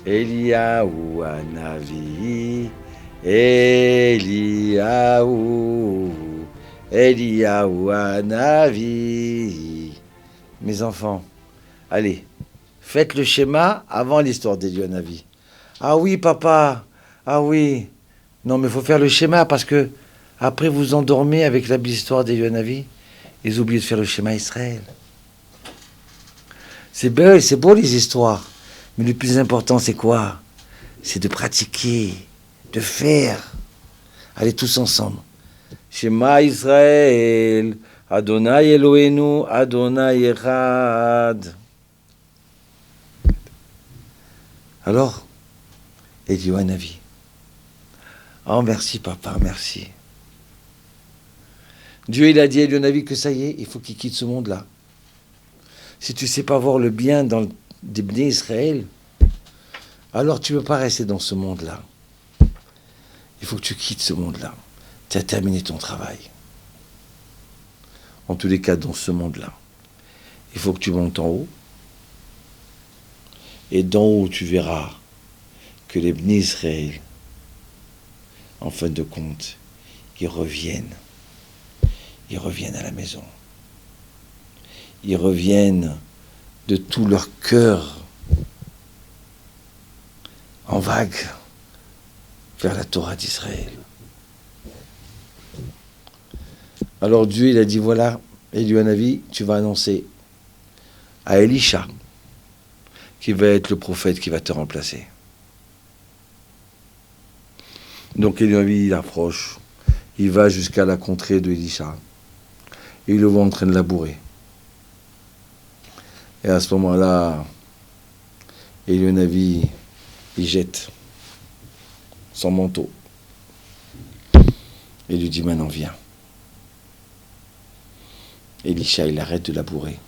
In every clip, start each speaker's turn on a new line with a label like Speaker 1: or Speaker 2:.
Speaker 1: Eliyahu Hanavi, Eliyahu, Eliyahu Hanavi. Mes enfants, allez, faites le schéma avant l'histoire d'Eliyahu Hanavi. Ah oui, papa, ah oui. Non, mais il faut faire le schéma parce que après vous endormez avec l'histoire d'Eliyahu Hanavi. Ils oublient de faire le schéma Israël. C'est beau les histoires. Mais le plus important, c'est quoi? C'est de pratiquer, de faire. Allez tous ensemble. Shema Israël, Adonai Eloheinu, Adonai Echad. Alors, Eliyahu Hanavi. Oh, merci papa, merci. Dieu, il a dit à Eliyahu Hanavi que ça y est, il faut qu'il quitte ce monde-là. Si tu ne sais pas voir le bien dans des bénis Israël, alors tu ne peux pas rester dans ce monde-là. Il faut que tu quittes ce monde-là. Tu as terminé ton travail. En tous les cas, dans ce monde-là, il faut que tu montes en haut. Et d'en haut, tu verras que les bénis Israël, en fin de compte, ils reviennent. Ils reviennent à la maison. Ils reviennent de tout leur cœur en vague vers la Torah d'Israël. Alors Dieu, il a dit, voilà, Eliyahu Hanavi, tu vas annoncer à Elisha, qui va être le prophète qui va te remplacer. Donc Eliyahu Hanavi, il approche, il va jusqu'à la contrée de Elisha, et il le voit en train de labourer. Et à ce moment-là, Eliyahu Hanavi, il jette son manteau et lui dit, maintenant viens. Elisha, il arrête de labourer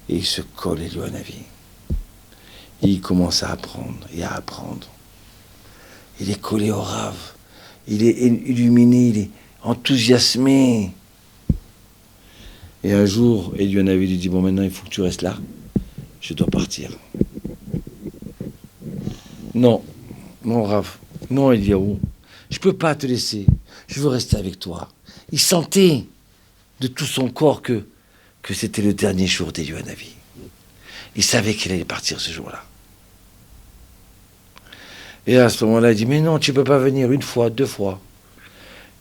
Speaker 1: et il se colle Eliyahu Hanavi. Et il commence à apprendre et à apprendre. Il est collé au Rav, il est illuminé, il est enthousiasmé. Et un jour, Eliyahu Hanavi lui dit, bon, maintenant il faut que tu restes là, je dois partir. Non, mon Rav, non Eliyahu, je ne peux pas te laisser, je veux rester avec toi. Il sentait de tout son corps que c'était le dernier jour d'Eliyahu Hanavi. Il savait qu'il allait partir ce jour-là. Et à ce moment-là, il dit, mais non, tu ne peux pas venir une fois, deux fois.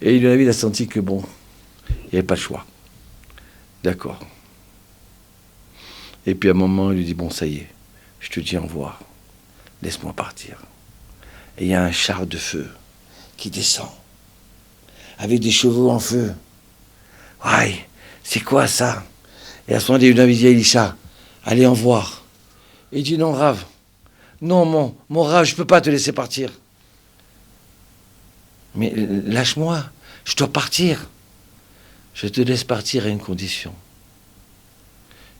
Speaker 1: Et Eliyahu Hanavi a senti que bon, il n'y avait pas de choix. D'accord. Et puis à un moment, il lui dit, bon, ça y est, je te dis au revoir, laisse-moi partir. Et il y a un char de feu qui descend, avec des chevaux en feu. Ouais, c'est quoi ça? Et à ce moment-là, il dit à Elisha, allez en voir. Et il dit, non, Rav, non, mon Rav, je ne peux pas te laisser partir. Mais lâche-moi, je dois partir. Je te laisse partir à une condition,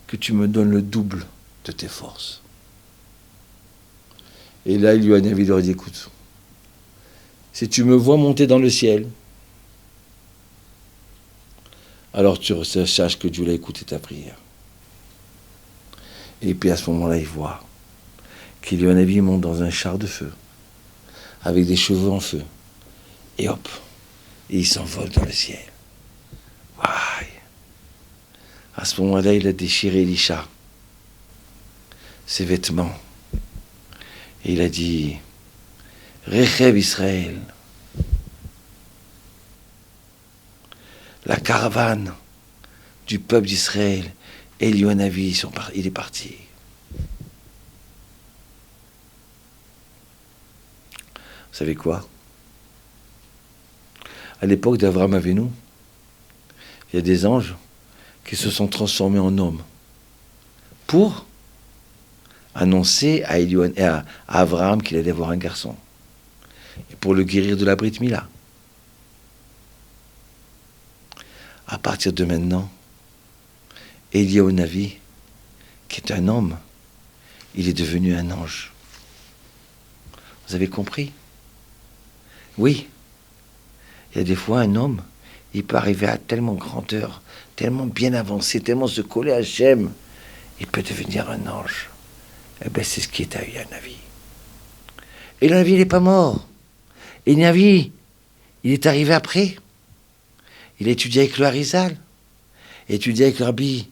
Speaker 1: que tu me donnes le double de tes forces. Et là, Eliyahu Hanavi leur dit, écoute, si tu me vois monter dans le ciel, alors tu saches que Dieu a écouté ta prière. Et puis à ce moment-là, il voit qu'Eliyahu Hanavi monte dans un char de feu, avec des cheveux en feu, et hop, et il s'envole dans le ciel. Aïe. À ce moment-là, il a déchiré Elisha, ses vêtements, et il a dit, Rechev Israël, la caravane du peuple d'Israël, Eliyahu Hanavi, il est parti. Vous savez quoi? À l'époque d'Avraham Avinu, il y a des anges qui se sont transformés en hommes pour annoncer à Abraham qu'il allait avoir un garçon et pour le guérir de la Brit Mila. À partir de maintenant, Eliyahu Hanavi, qui est un homme, il est devenu un ange. Vous avez compris? Oui. Il y a des fois un homme, il peut arriver à tellement grandeur, tellement bien avancé, tellement se coller à Hachem, il peut devenir un ange. Eh bien, c'est ce qui est à Eliyahu Hanavi. Et le Navi, il n'est pas mort. Et le Navi, il est arrivé après. Il a étudié avec le Harizal. Il a étudié avec le Rabbi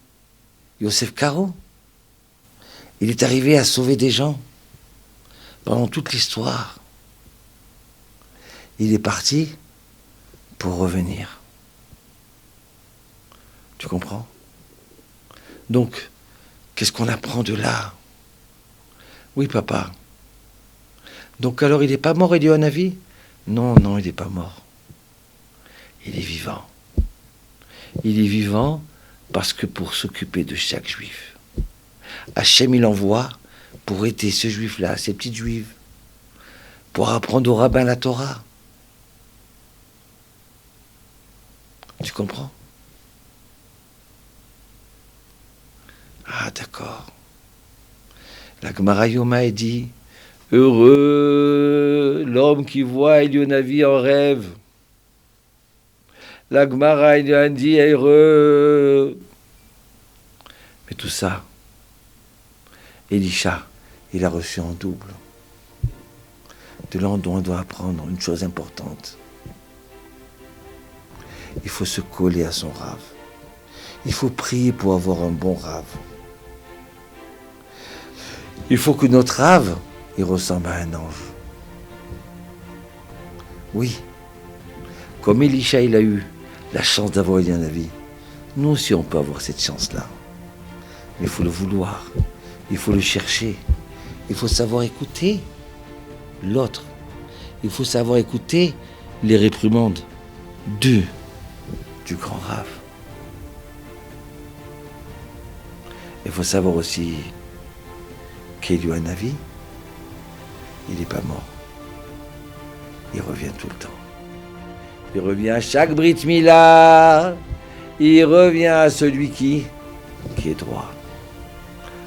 Speaker 1: Yosef Karo. Il est arrivé à sauver des gens pendant toute l'histoire. Il est parti pour revenir. Tu comprends? Donc, qu'est-ce qu'on apprend de là? Oui, papa. Donc alors, il n'est pas mort, Elionavi? Non, non, il n'est pas mort. Il est vivant. Il est vivant parce que pour s'occuper de chaque juif, Hachem, il envoie pour aider ce juif-là, ces petites juives, pour apprendre au rabbin la Torah. Tu comprends? Ah, d'accord. La Gemara Yoma est dit, heureux l'homme qui voit Elionavi en rêve. La Gemara il dit heureux. Mais tout ça, Elisha, il a reçu en double. De là, on doit apprendre une chose importante. Il faut se coller à son rave. Il faut prier pour avoir un bon rave. Il faut que notre rave, il ressemble à un ange. Oui, comme Elisha, il a eu la chance d'avoir Elian Navi, nous aussi on peut avoir cette chance-là. Mais il faut le vouloir, il faut le chercher, il faut savoir écouter l'autre, il faut savoir écouter les réprimandes du grand rave. Il faut savoir aussi qu'Elian Navi, il n'est pas mort. Il revient tout le temps. Il revient à chaque Brit Mila. Il revient à celui qui est droit,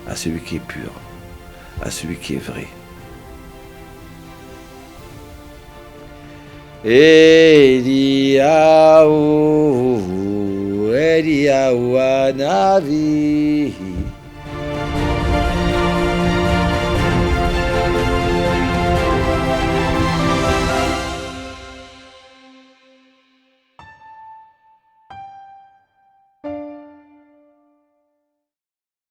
Speaker 1: à celui qui est pur, à celui qui est vrai. Eliyahu, Eliyahu Hanavi.